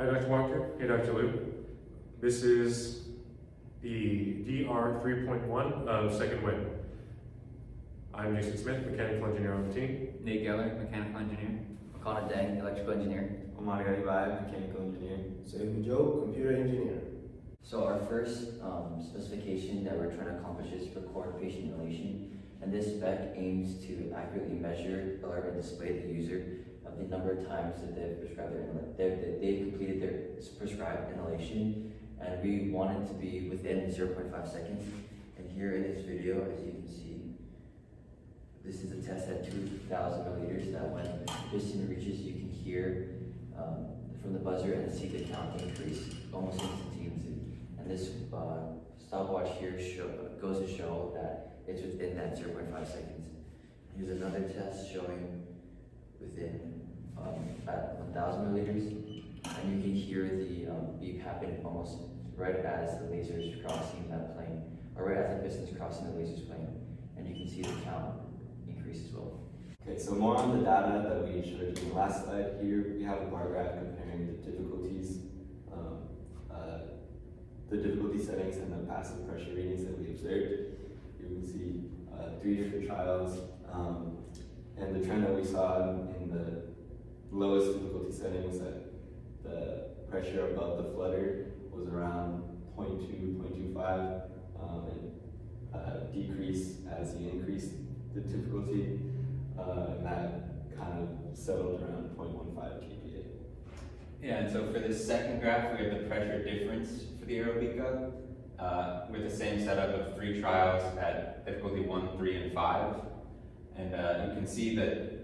Hi, Dr. Walker. Hey, Dr. Liu. This is the DR 3.1 of Second Wind. I'm Jason Smith, mechanical engineer on the team. Nate Geller, mechanical engineer. Connor Deng, electrical engineer. Omar Garibay, mechanical engineer. Saifu Joe, computer engineer. So our first specification that we're trying to accomplish is record patient inhalation, and this spec aims to accurately measure, alert, and display the user of the number of times that they've completed their prescribed inhalation, and we want it to be within 0.5 seconds. And here in this video, as you can see, this is a test at 2,000 milliliters. That when the piston reaches, you can hear from the buzzer and see the count increase almost instantaneously. And this stopwatch here goes to show that it's within that 0.5 seconds. Here's another test showing within at 1,000 milliliters, and you can hear the beep happen almost right as the laser is crossing that plane, or right as the piston is crossing the laser's plane, and you can see the count increase as well. Okay, so more on the data that we showed you in the last slide. Here we have a bar graph comparing the difficulties, the difficulty settings and the passive pressure readings that we observed. You can see 3 different trials, and the trend that we saw in the lowest difficulty setting was that the pressure above the flutter was around 0.2, 0.25, and decrease as you increase the difficulty, and that kind of settled around 0.15 kPa. Yeah, and so for this second graph, we have the pressure difference for the Aerobica with the same setup of 3 trials at difficulty 1, 3, and 5. And you can see that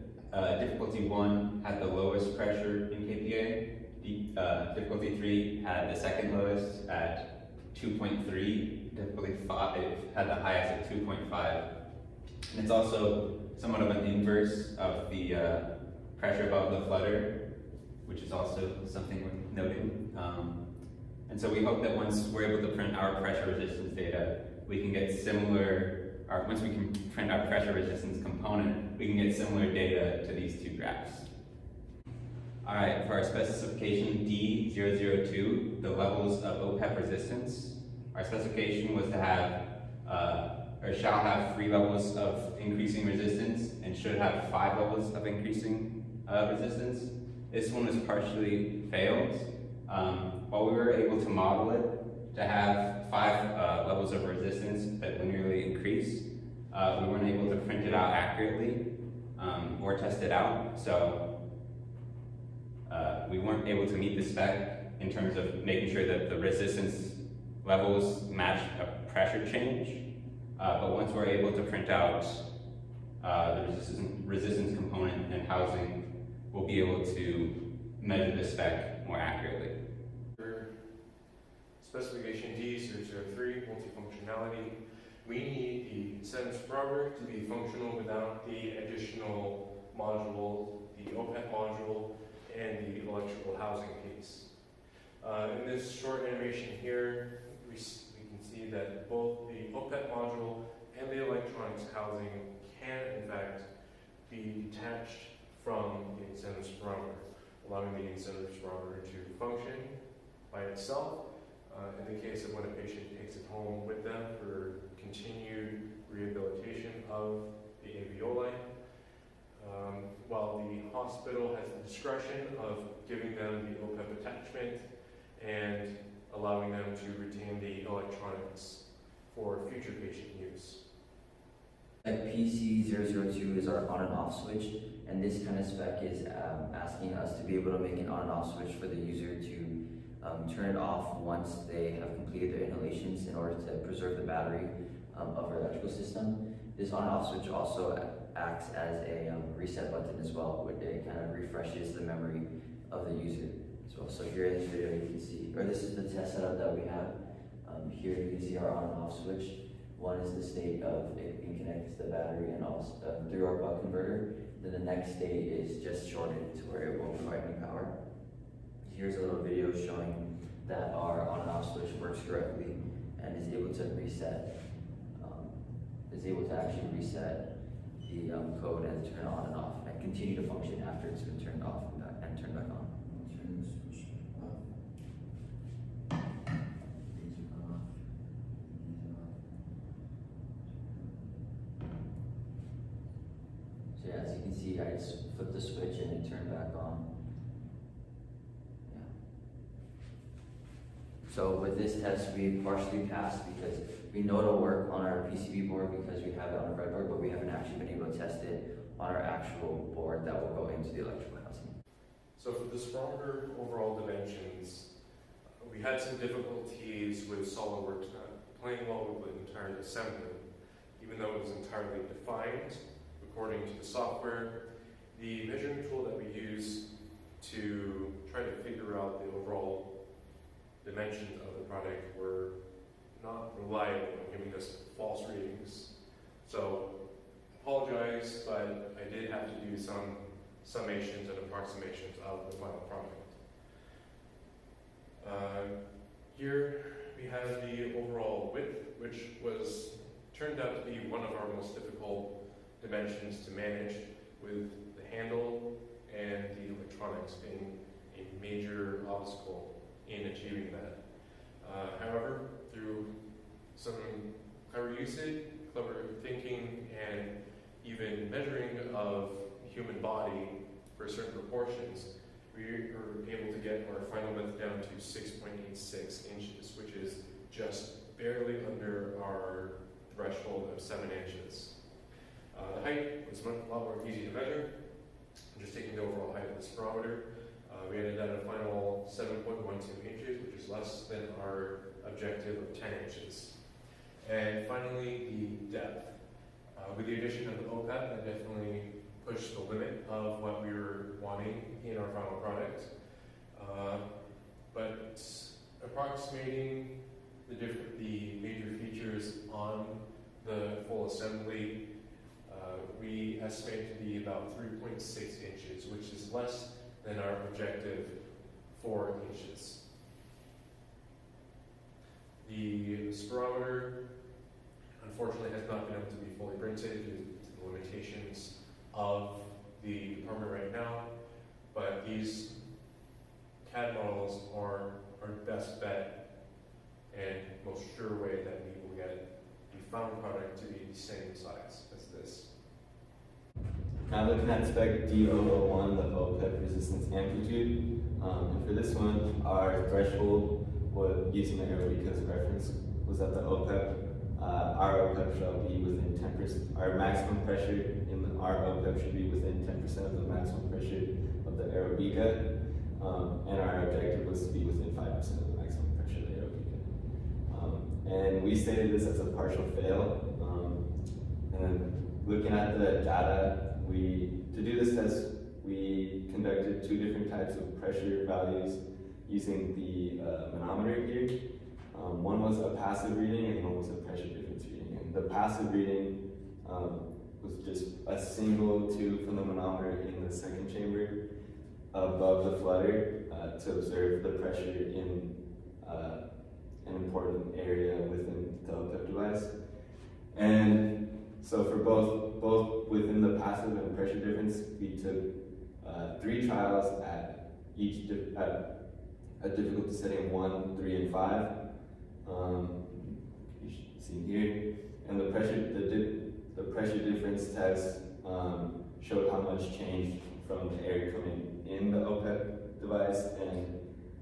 difficulty 1 had the lowest pressure in kPa. Difficulty 3 had the second lowest at 2.3. Difficulty 5 had the highest at 2.5. And it's also somewhat of an inverse of the pressure above the flutter, which is also something worth noting. And so we hope that once we're able to print our pressure resistance data, we can get similar, or once we can print our pressure resistance component, we can get similar data to these 2 graphs. All right, for our specification D002, the levels of OPEP resistance, our specification was to have, or shall have 3 levels of increasing resistance and should have 5 levels of increasing resistance. This one was partially failed. While we were able to model it to have 5 levels of resistance that linearly increase, we weren't able to print it out accurately or test it out. So we weren't able to meet the spec in terms of making sure that the resistance levels match a pressure change. But once we're able to print out the resistance component and housing, we'll be able to measure the spec more accurately. Specification D003, multifunctionality. We need the incentive scrubber to be functional without the additional module, the OPEP module, and the electrical housing piece. In this short animation here, we can see that both the OPEP module and the electronics housing can, in fact, be detached from the incentive scrubber, allowing the incentive scrubber to function by itself. In the case of when a patient takes it home with them for continued rehabilitation of the alveoli, while the hospital has the discretion of giving them the OPEP attachment and allowing them to retain the electronics for future patient use. PC002 is our on and off switch, and this kind of spec is asking us to be able to make an on and off switch for the user to turn it off once they have completed their inhalations in order to preserve the battery of our electrical system. This on and off switch also acts as a reset button as well, where it kind of refreshes the memory of the user as well. So here in this video you can see, or this is the test setup that we have. Here you can see our on and off switch. One is the state of it being connected to the battery and also through our buck converter. Then the next state is just shorted to where it won't provide any power. Here's a little video showing that our on and off switch works correctly and is able to reset, actually reset the code and turn it on and off and continue to function after it's been turned off and turned back on. Turn the switch off. see, I just flip the switch and it turned back on. Yeah. So with this test, we partially passed because we know it'll work on our PCB board because we have it on a breadboard, but we haven't actually been able to test it on our actual board that will go into the electrical housing. So for the stronger overall dimensions, we had some difficulties with SolidWorks not playing well with the entire assembly. Even though it was entirely defined according to the software, the measuring tool that we use to try to figure out the overall dimensions of the product were not reliable in giving us false readings. So, apologize, but I did have to do some summations and approximations of the final product. Here we have the overall width, which turned out to be one of our most difficult dimensions to manage, with the handle and the electronics being a major obstacle in achieving that. However, through some clever usage, clever thinking, and even measuring of the human body for certain proportions, we were able to get our final width down to 6.86 inches, which is just barely under our threshold of 7 inches. The height was a lot more easy to measure. Just taking the overall height of the spirometer, we ended at a final 7.12 inches, which is less than our objective of 10 inches. And finally, the depth. With the addition of the OPEP, that definitely pushed the limit of what we were wanting in our final product. But approximating the major features on the full assembly, we estimate to be about 3.6 inches, which is less than our objective 4 inches. The spirometer, unfortunately, has not been able to be fully printed due to the limitations of the department right now, but these CAD models are our best bet and most sure way that we will get the final product to be the same size as this. Now looking at spec D001, the OPEP resistance amplitude, and for this one, our threshold was using the Aerobica as a reference was at the OPEP. Our OPEP shall be within 10%. Our maximum pressure in our OPEP should be within 10% of the maximum pressure of the Aerobica, and our objective was to be within 5% of the maximum pressure of the Aerobica. And we stated this as a partial fail. And then looking at the data, to do this test, we conducted 2 different types of pressure values using the manometer here. One was a passive reading and one was a pressure difference reading. And the passive reading was just a single tube from the manometer in the second chamber above the flutter to observe the pressure in an important area within the OPEP device. And so for both within the passive and pressure difference, we took 3 trials at at a difficulty setting 1, 3, and 5. You should see here, and the pressure difference test showed how much changed from the air coming in the OPEP device and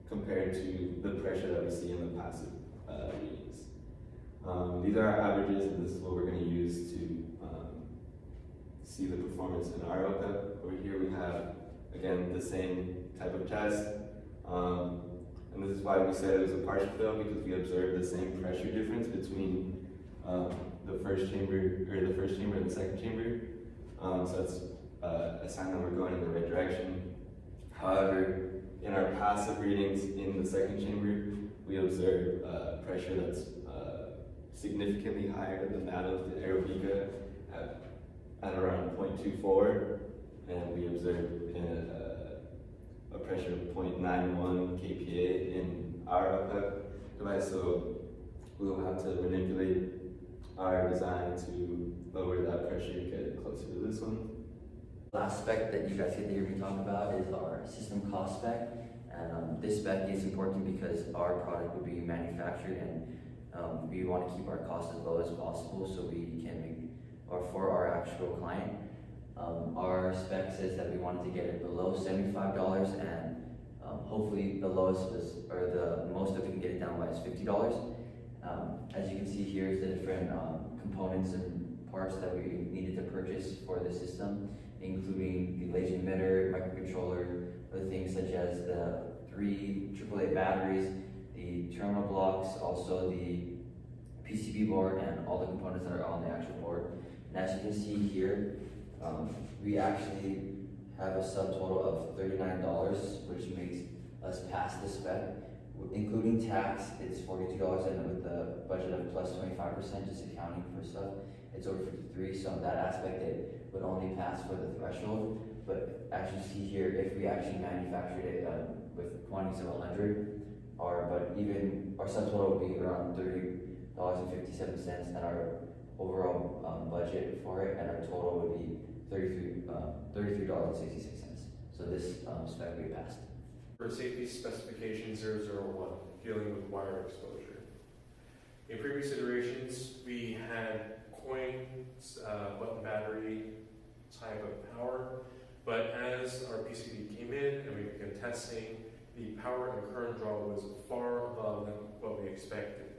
compared to the pressure that we see in the passive readings. These are our averages, and this is what we're going to use to see the performance in our OPEP. Over here we have, again, the same type of test. And this is why we said it was a partial fail, because we observed the same pressure difference between the first chamber and the second chamber. So that's a sign that we're going in the right direction. However, in our passive readings in the second chamber, we observed pressure that's significantly higher than that of the Aerobica at around 0.24, and we observed a pressure of 0.91 kPa in our OPEP device, so we will have to manipulate our design to lower that pressure and get it closer to this one. Last spec that you guys get to hear me talk about is our system cost spec, and this spec is important because our product will be manufactured and we want to keep our costs as low as possible so we can make, or for our actual client. Our spec says that we wanted to get it below $75 and hopefully the lowest was, or the most that we can get it down by is $50. As you can see here is the different components and parts that we needed to purchase for the system, including the laser emitter, microcontroller, other things such as the 3 AAA batteries, the terminal blocks, also the PCB board, and all the components that are on the actual board. And as you can see here, we actually have a subtotal of $39, which makes us pass the spec. Including tax, it's $42, and with the budget of plus 25%, just accounting for stuff, it's over 53. So in that aspect, it would only pass for the threshold. But as you see here, if we actually manufactured it with quantities of 100, our subtotal would be around $30.57, and our overall budget for it and our total would be $33.66. So this spec we passed. For safety specification 001, dealing with wire exposure. In previous iterations, we had coins, button battery type of power, but as our PCB came in and we began testing, the power and current draw was far above what we expected.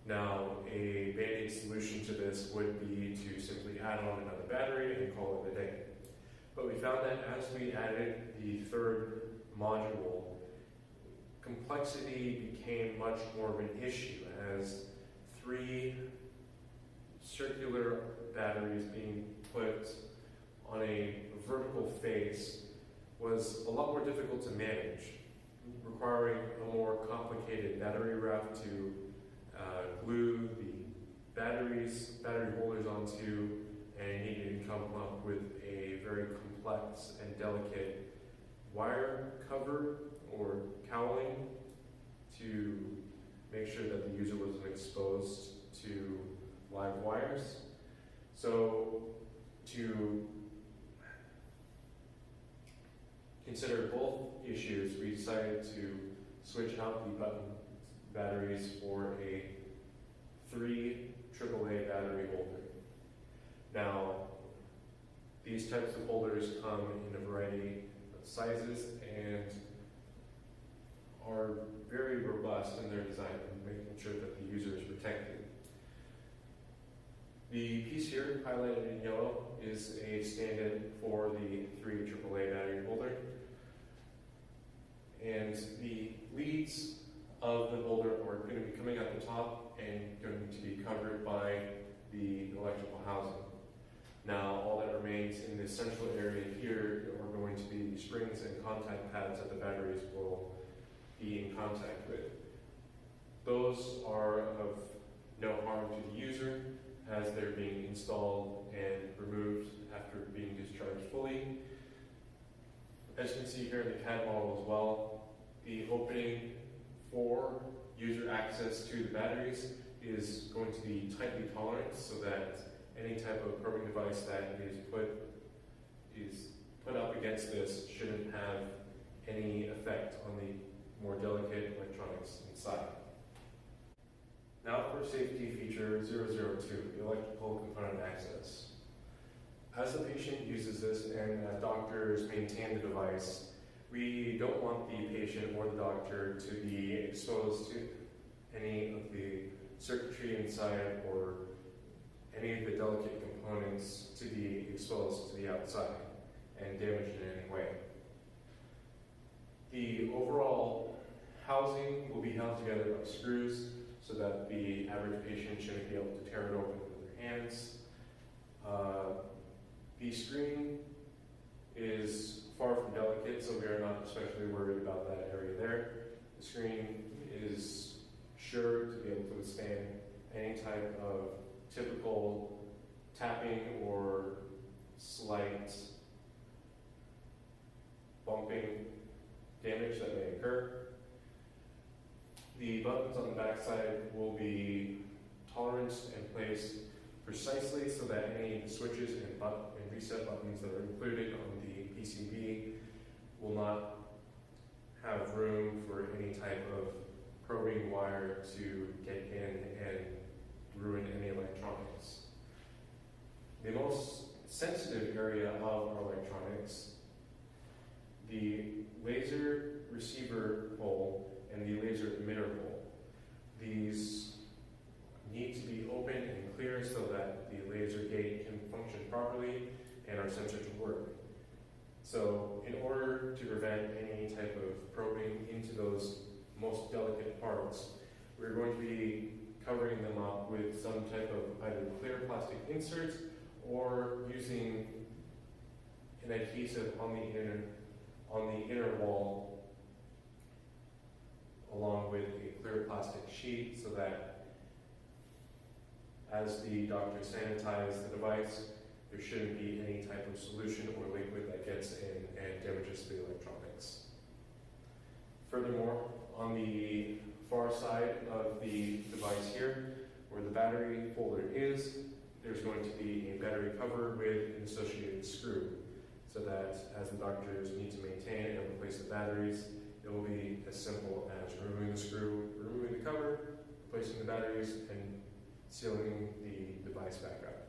Now, a band-aid solution to this would be to simply add on another battery and call it a day. But we found that as we added the third module, complexity became much more of an issue, as 3 circular batteries being put on a vertical face was a lot more difficult to manage, requiring a more complicated battery wrap to glue the battery holders onto, and needed to come up with a very complex and delicate wire cover or cowling to make sure that the user wasn't exposed to live wires. So to consider both issues, we decided to switch out the button batteries for a 3 AAA battery holder. Now, these types of holders come in a variety of sizes and are very robust in their design, making sure that the user is protected. The piece here, highlighted in yellow, is a stand-in for the 3 AAA battery holder. And the leads of the holder are going to be coming at the top and going to be covered by the electrical housing. Now, all that remains in this central area here are going to be springs and contact pads that the batteries will be in contact with. Those are of no harm to the user as they're being installed and removed after being discharged fully. As you can see here in the CAD model as well, the opening for user access to the batteries is going to be tightly tolerant so that any type of probing device that is put up against this shouldn't have any effect on the more delicate electronics inside. Now for safety feature 002, the electrical component access. As the patient uses this and as doctors maintain the device, we don't want the patient or the doctor to be exposed to any of the circuitry inside or any of the delicate components to be exposed to the outside and damaged in any way. The overall housing will be held together by screws so that the average patient shouldn't be able to tear it open with their hands. The screen is far from delicate, so we are not especially worried about that area there. The screen is sure to be able to withstand any type of typical tapping or slight bumping damage that may occur. The buttons on the backside will be toleranced and placed precisely so that any switches and reset buttons that are included on the PCB will not have room for any type of probing wire to get in and ruin any electronics. The most sensitive area those most delicate parts, we're going to be covering them up with some type of either clear plastic inserts or using an adhesive on the inner wall along with a clear plastic sheet, so that as the doctor sanitizes the device, there shouldn't be any type of solution or liquid that gets in and damages the electronics. Furthermore, on the far side of the device here, where the battery holder is, there's going to be a battery cover with an associated screw, so that as the doctors need to maintain and replace the batteries, it will be as simple as removing the screw, removing the cover, replacing the batteries, and sealing the device back up.